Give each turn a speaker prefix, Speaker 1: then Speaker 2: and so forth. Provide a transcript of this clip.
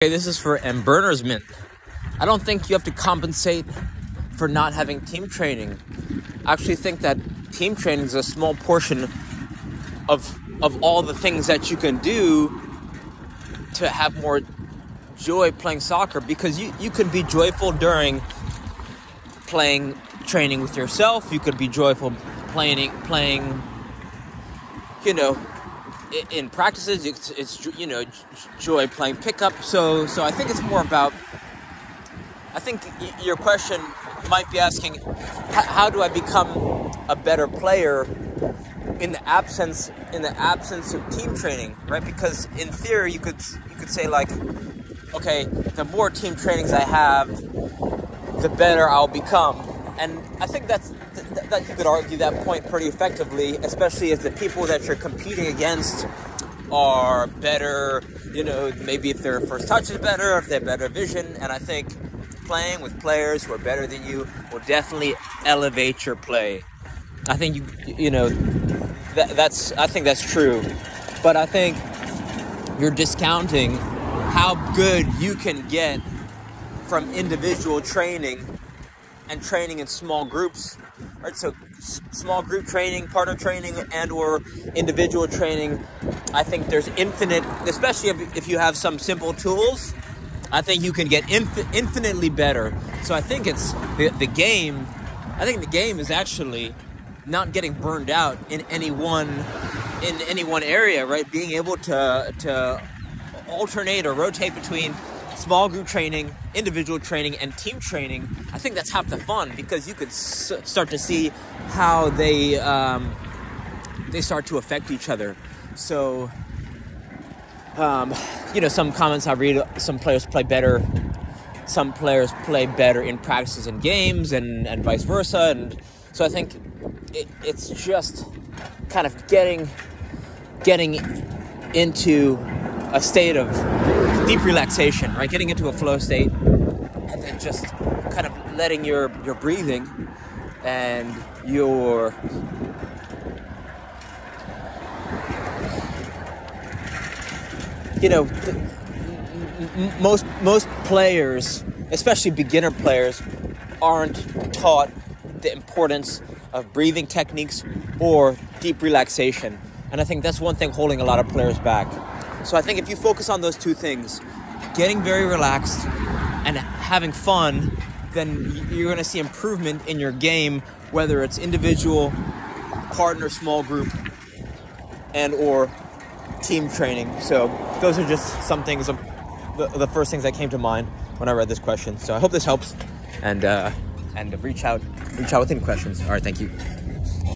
Speaker 1: Okay, this is for Emburnersment. I don't think you have to compensate for not having team training. I actually think that team training is a small portion of all the things that you can do to have more joy playing soccer, because you could be joyful during training with yourself. You could be joyful playing in practices. It's joy playing pickup. So I think it's more about, I think your question might be asking, how do I become a better player in the absence of team training, right? Because in theory you could say, like, okay, the more team trainings I have, the better I'll become. And I think that you could argue that point pretty effectively, especially if the people that you're competing against are better, maybe if their first touch is better, if they have better vision. And I think playing with players who are better than you will definitely elevate your play. I think I think that's true. But I think you're discounting how good you can get from individual training and training in small groups, right? So small group training, partner training, and or individual training, I think there's infinite, especially if you have some simple tools, I think you can get infinitely better. So I think it's the game. I think the game is actually not getting burned out in any one area, right? Being able to alternate or rotate between small group training, individual training, and team training. I think that's half the fun, because you could start to see how they start to affect each other. So, some comments I read, some players play better in practices and games, and vice versa. And so I think it's just kind of getting into a state of deep relaxation, right? Getting into a flow state, and then just kind of letting your breathing and your most players, especially beginner players, aren't taught the importance of breathing techniques or deep relaxation. And I think that's one thing holding a lot of players back. So I think if you focus on those two things, getting very relaxed and having fun, then you're going to see improvement in your game, whether it's individual, partner, small group, and or team training. So those are just some things, the first things that came to mind when I read this question. So I hope this helps, and reach out with any questions. All right, thank you.